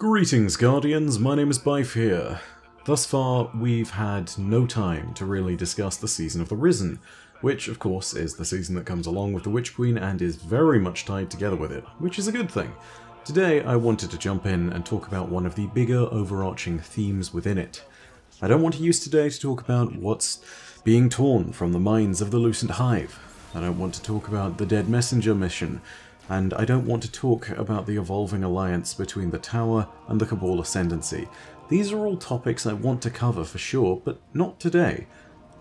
Greetings, Guardians, my name is Bife here. Thus far, we've had no time to really discuss the Season of the Risen, which, of course, is the season that comes along with the Witch Queen and is very much tied together with it, which is a good thing. Today, I wanted to jump in and talk about one of the bigger overarching themes within it. I don't want to use today to talk about what's being torn from the minds of the Lucent Hive. I don't want to talk about the Dead Messenger mission, and I don't want to talk about the evolving alliance between the Tower and the Cabal Ascendancy. These are all topics I want to cover for sure, but not today.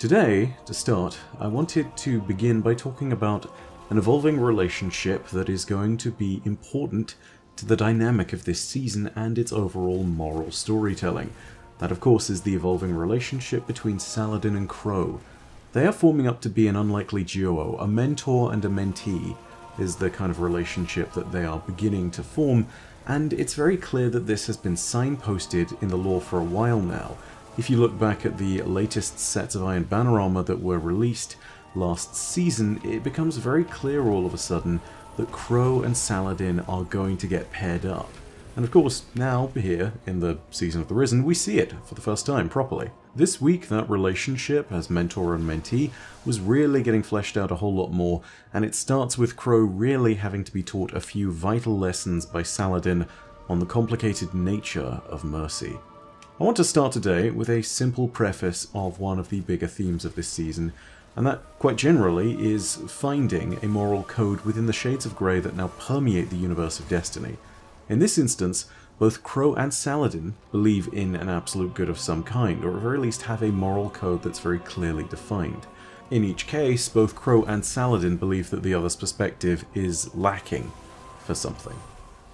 Today, to start, I wanted to begin by talking about an evolving relationship that is going to be important to the dynamic of this season and its overall moral storytelling. That, of course, is the evolving relationship between Saladin and Crow. They are forming up to be an unlikely duo. A mentor and a mentee is the kind of relationship that they are beginning to form, and it's very clear that this has been signposted in the lore for a while now. If you look back at the latest sets of Iron Banner armor that were released last season, it becomes very clear all of a sudden that Crow and Saladin are going to get paired up. And of course, now, here, in the Season of the Risen, we see it for the first time properly. This week, that relationship as mentor and mentee was really getting fleshed out a whole lot more, and it starts with Crow really having to be taught a few vital lessons by Saladin on the complicated nature of mercy. I want to start today with a simple preface of one of the bigger themes of this season, and that, quite generally, is finding a moral code within the shades of grey that now permeate the universe of Destiny. In this instance, both Crow and Saladin believe in an absolute good of some kind, or at the very least have a moral code that's very clearly defined. In each case, both Crow and Saladin believe that the other's perspective is lacking for something.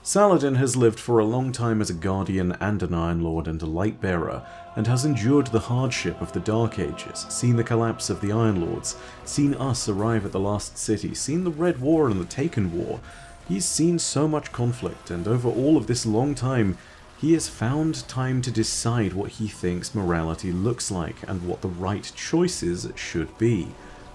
Saladin has lived for a long time as a Guardian and an Iron Lord and a Lightbearer, and has endured the hardship of the Dark Ages, seen the collapse of the Iron Lords, seen us arrive at the Last City, seen the Red War and the Taken War. He's seen so much conflict, and over all of this long time, he has found time to decide what he thinks morality looks like, and what the right choices should be.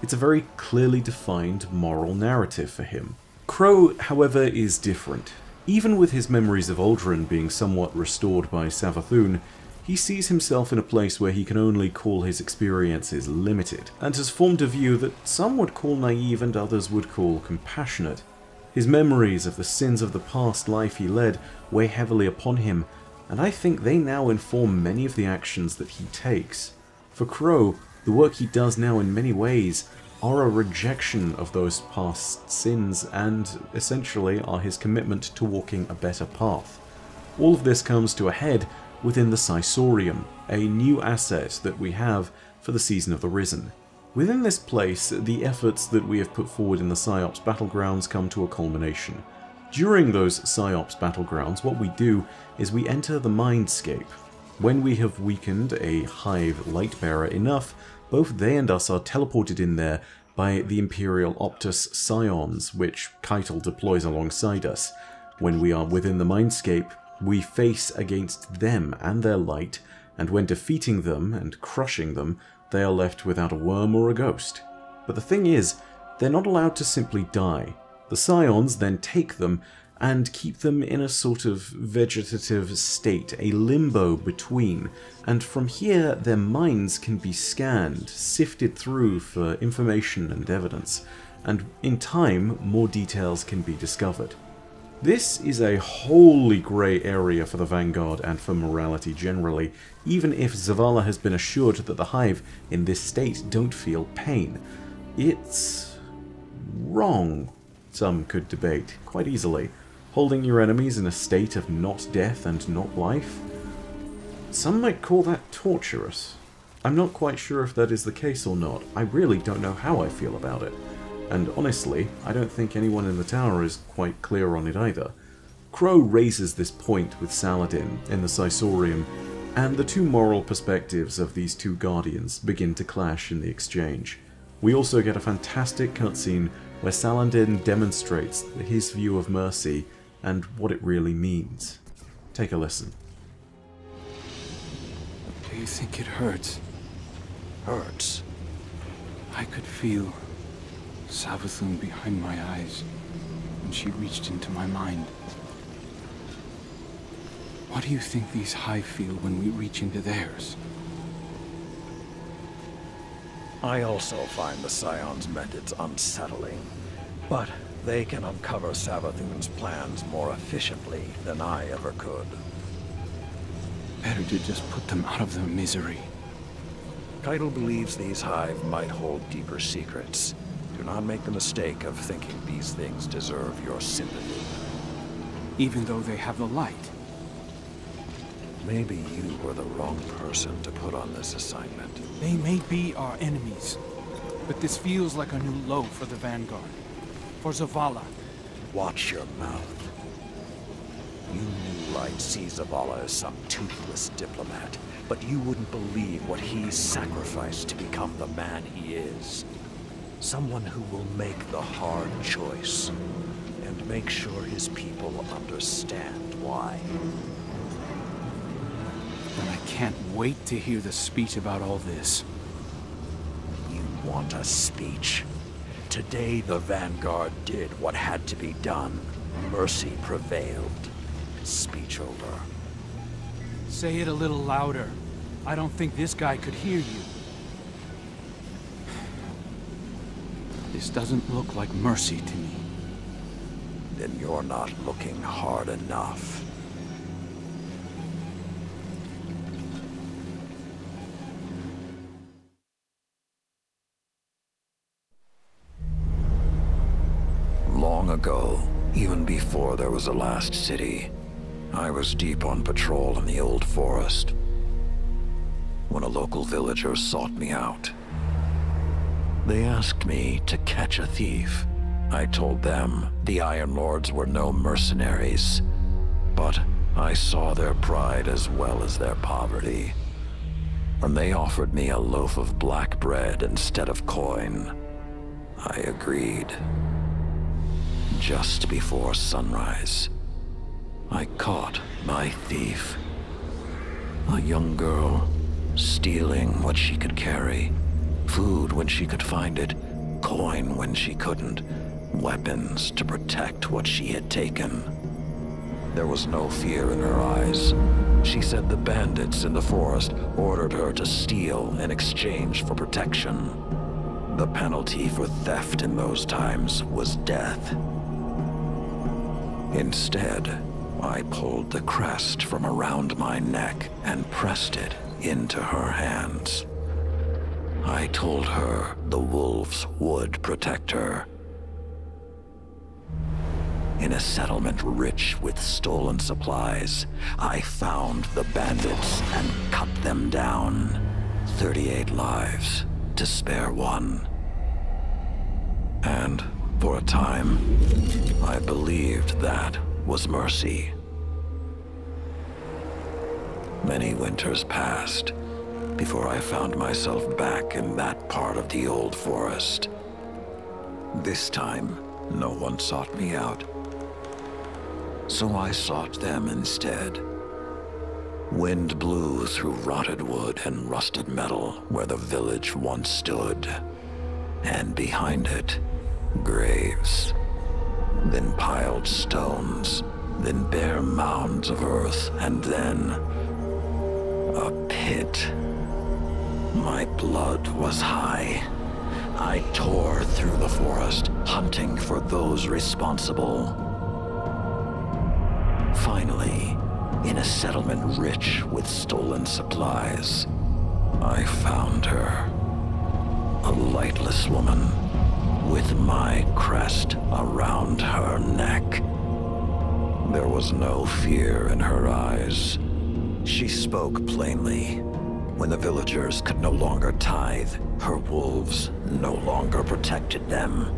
It's a very clearly defined moral narrative for him. Crow, however, is different. Even with his memories of Aldrin being somewhat restored by Savathun, he sees himself in a place where he can only call his experiences limited, and has formed a view that some would call naive and others would call compassionate. His memories of the sins of the past life he led weigh heavily upon him, and I think they now inform many of the actions that he takes. For Crow, the work he does now in many ways are a rejection of those past sins, and essentially are his commitment to walking a better path. All of this comes to a head within the Sisorium, a new asset that we have for the Season of the Risen. Within this place, the efforts that we have put forward in the Psi-Ops battlegrounds come to a culmination. During those Psi-Ops battlegrounds, what we do is we enter the Mindscape. When we have weakened a Hive Lightbearer enough, both they and us are teleported in there by the Imperial Optus Scions, which Keitel deploys alongside us. When we are within the Mindscape, we face against them and their light, and when defeating them and crushing them, they are left without a worm or a ghost. But the thing is, they're not allowed to simply die. The Scions then take them and keep them in a sort of vegetative state, a limbo between, and from here their minds can be scanned, sifted through for information and evidence, and in time more details can be discovered. This is a wholly grey area for the Vanguard and for morality generally, even if Zavala has been assured that the Hive in this state don't feel pain. It's wrong, some could debate, quite easily. Holding your enemies in a state of not death and not life? Some might call that torturous. I'm not quite sure if that is the case or not. I really don't know how I feel about it. And honestly, I don't think anyone in the tower is quite clear on it either. Crow raises this point with Saladin in the Sisorium, and the two moral perspectives of these two Guardians begin to clash in the exchange. We also get a fantastic cutscene where Saladin demonstrates his view of mercy and what it really means. Take a listen. Do you think it hurts? Hurts? I could feel Savathun behind my eyes when she reached into my mind. What do you think these Hive feel when we reach into theirs? I also find the Scion's methods unsettling, but they can uncover Savathun's plans more efficiently than I ever could. Better to just put them out of their misery. Keitel believes these Hive might hold deeper secrets. Do not make the mistake of thinking these things deserve your sympathy. Even though they have the light. Maybe you were the wrong person to put on this assignment. They may be our enemies, but this feels like a new low for the Vanguard. For Zavala. Watch your mouth. You New Light see Zavala as some toothless diplomat, but you wouldn't believe what he's sacrificed to become the man he is. Someone who will make the hard choice, and make sure his people understand why. And I can't wait to hear the speech about all this. You want a speech? Today the Vanguard did what had to be done. Mercy prevailed. Speech over. Say it a little louder. I don't think this guy could hear you. This doesn't look like mercy to me. Then you're not looking hard enough. Long ago, even before there was a last city, I was deep on patrol in the old forest when a local villager sought me out. They asked me to catch a thief. I told them the Iron Lords were no mercenaries, but I saw their pride as well as their poverty. And they offered me a loaf of black bread instead of coin. I agreed. Just before sunrise, I caught my thief. A young girl, stealing what she could carry. Food when she could find it, coin when she couldn't, weapons to protect what she had taken. There was no fear in her eyes. She said the bandits in the forest ordered her to steal in exchange for protection. The penalty for theft in those times was death. Instead, I pulled the crest from around my neck and pressed it into her hands. I told her the wolves would protect her. In a settlement rich with stolen supplies, I found the bandits and cut them down. 38 lives to spare one. And for a time, I believed that was mercy. Many winters passed before I found myself back in that part of the old forest. This time, no one sought me out. So I sought them instead. Wind blew through rotted wood and rusted metal where the village once stood. And behind it, graves. Then piled stones, then bare mounds of earth, and then a pit. My blood was high. I tore through the forest, hunting for those responsible. Finally, in a settlement rich with stolen supplies, I found her. A lightless woman, with my crest around her neck. There was no fear in her eyes. She spoke plainly. When the villagers could no longer tithe, her wolves no longer protected them.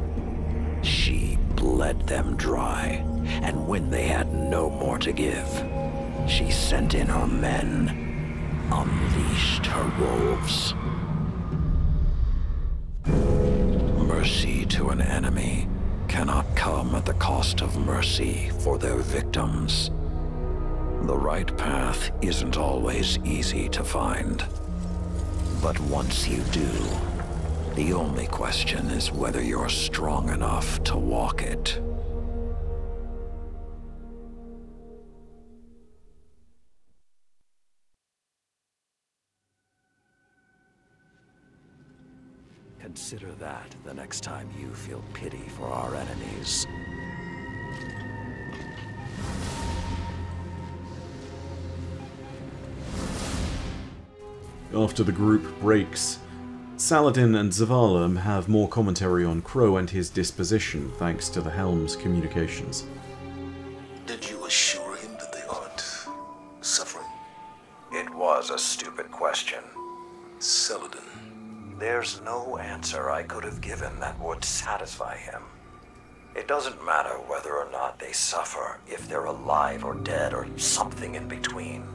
She bled them dry, and when they had no more to give, she sent in her men, unleashed her wolves. Mercy to an enemy cannot come at the cost of mercy for their victims. The right path isn't always easy to find. But once you do, the only question is whether you're strong enough to walk it. Consider that the next time you feel pity for our enemies. After the group breaks, Saladin and Zavala have more commentary on Crow and his disposition thanks to the Helm's communications. Did you assure him that they aren't suffering? It was a stupid question. Saladin. There's no answer I could have given that would satisfy him. It doesn't matter whether or not they suffer, if they're alive or dead or something in between.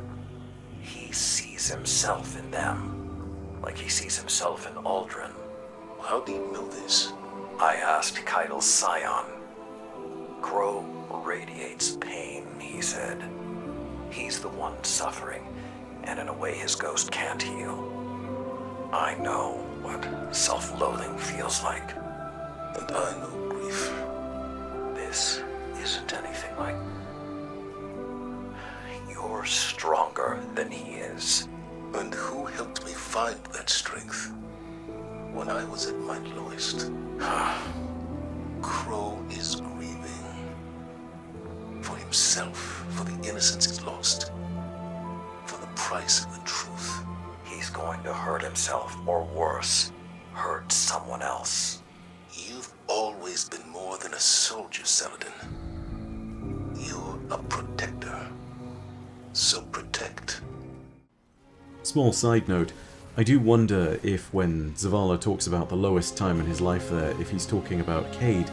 He sees himself in them, like he sees himself in Aldrin. How do you know this? I asked Keidel's scion. Crow radiates pain, he said. He's the one suffering, and in a way his ghost can't heal. I know what self-loathing feels like. And I know grief. This isn't anything like... You're stronger than he is. And who helped me find that strength? When I was at my lowest. Crow is grieving. For himself, for the innocence he's lost. For the price of the truth. He's going to hurt himself, or worse, hurt someone else. You've always been more than a soldier, Saladin. You're a protector. So protect. Small side note, I do wonder if when Zavala talks about the lowest time in his life there, if he's talking about Cayde,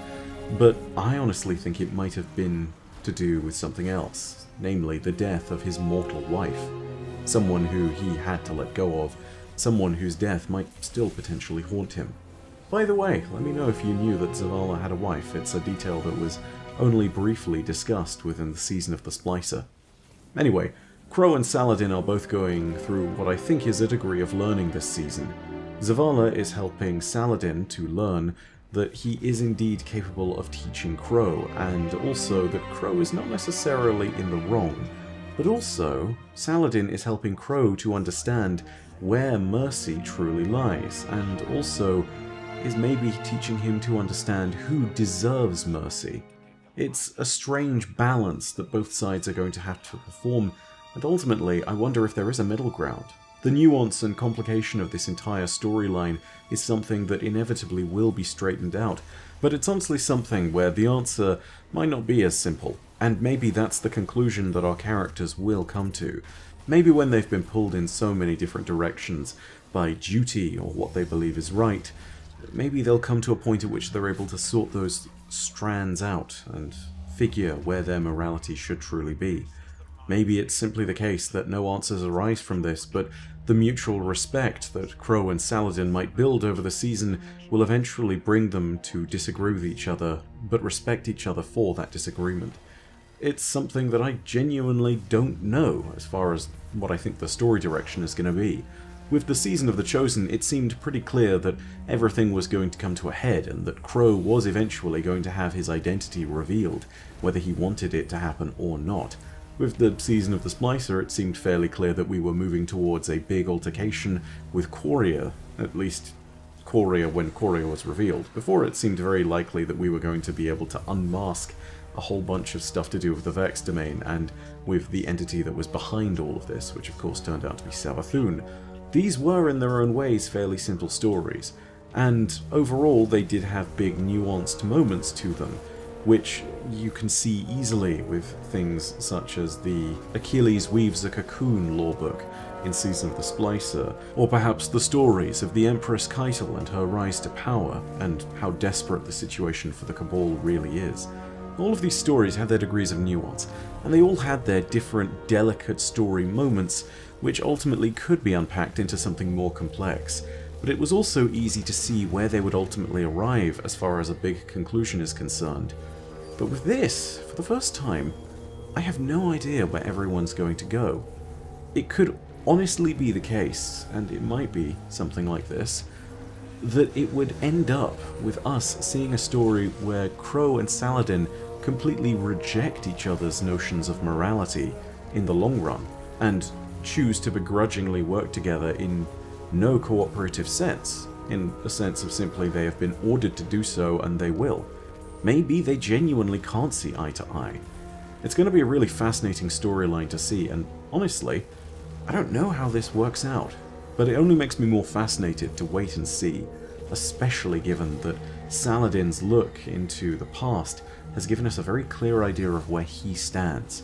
but I honestly think it might have been to do with something else, namely the death of his mortal wife. Someone who he had to let go of, someone whose death might still potentially haunt him. By the way, let me know if you knew that Zavala had a wife. It's a detail that was only briefly discussed within the season of the Splicer. Anyway, Crow and Saladin are both going through what I think is a degree of learning this season. Zavala is helping Saladin to learn that he is indeed capable of teaching Crow, and also that Crow is not necessarily in the wrong. But also, Saladin is helping Crow to understand where mercy truly lies, and also is maybe teaching him to understand who deserves mercy. It's a strange balance that both sides are going to have to perform, and ultimately I wonder if there is a middle ground. The nuance and complication of this entire storyline is something that inevitably will be straightened out, but it's honestly something where the answer might not be as simple, and maybe that's the conclusion that our characters will come to. Maybe when they've been pulled in so many different directions by duty or what they believe is right, maybe they'll come to a point at which they're able to sort those strands out and figure where their morality should truly be. Maybe it's simply the case that no answers arise from this, but the mutual respect that Crow and Saladin might build over the season will eventually bring them to disagree with each other, but respect each other for that disagreement. It's something that I genuinely don't know as far as what I think the story direction is going to be. With the Season of the Chosen, it seemed pretty clear that everything was going to come to a head, and that Crow was eventually going to have his identity revealed, whether he wanted it to happen or not. With the Season of the Splicer, it seemed fairly clear that we were moving towards a big altercation with Quria, at least Quria when Quria was revealed. Before, it seemed very likely that we were going to be able to unmask a whole bunch of stuff to do with the Vex domain, and with the entity that was behind all of this, which of course turned out to be Savathûn. These were in their own ways fairly simple stories, and overall they did have big nuanced moments to them, which you can see easily with things such as the Achilles Weaves a Cocoon lorebook in Season of the Splicer, or perhaps the stories of the Empress Keitel and her rise to power, and how desperate the situation for the Cabal really is. All of these stories had their degrees of nuance, and they all had their different delicate story moments, which ultimately could be unpacked into something more complex. But it was also easy to see where they would ultimately arrive as far as a big conclusion is concerned. But with this, for the first time, I have no idea where everyone's going to go. It could honestly be the case, and it might be something like this, that it would end up with us seeing a story where Crow and Saladin completely reject each other's notions of morality in the long run, and choose to begrudgingly work together in no cooperative sense. in the sense of simply they have been ordered to do so and they will. Maybe they genuinely can't see eye to eye. It's going to be a really fascinating storyline to see, and honestly, I don't know how this works out, but it only makes me more fascinated to wait and see, especially given that Saladin's look into the past has given us a very clear idea of where he stands.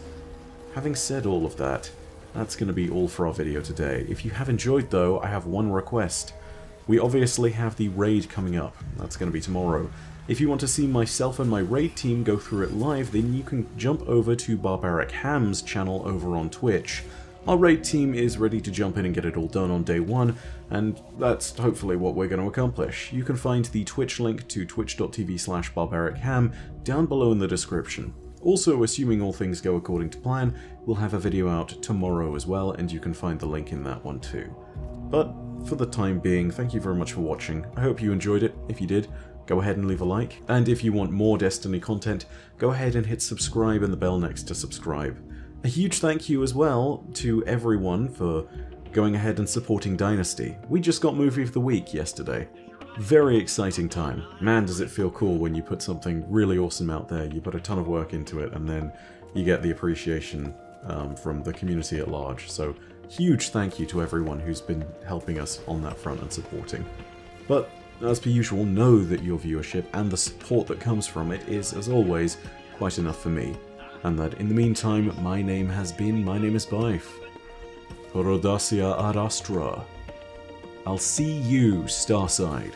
Having said all of that, that's going to be all for our video today. If you have enjoyed though, I have one request. We obviously have the raid coming up. That's going to be tomorrow. If you want to see myself and my raid team go through it live, then you can jump over to Barbaric Ham's channel over on Twitch. Our raid team is ready to jump in and get it all done on day one, and that's hopefully what we're going to accomplish. You can find the Twitch link to twitch.tv/barbaricham down below in the description. Also, assuming all things go according to plan, we'll have a video out tomorrow as well, and you can find the link in that one too. But for the time being, thank you very much for watching. I hope you enjoyed it. If you did, go ahead and leave a like. And if you want more Destiny content, go ahead and hit subscribe and the bell next to subscribe. A huge thank you as well to everyone for going ahead and supporting Dynasty. We just got Movie of the Week yesterday. Very exciting time. Man, does it feel cool when you put something really awesome out there, you put a ton of work into it, and then you get the appreciation from the community at large. So huge thank you to everyone who's been helping us on that front and supporting. But as per usual, know that your viewership and the support that comes from it is, as always, quite enough for me. And that in the meantime, my name is Byf. Rhodacia ad Astra. I'll see you, Starside.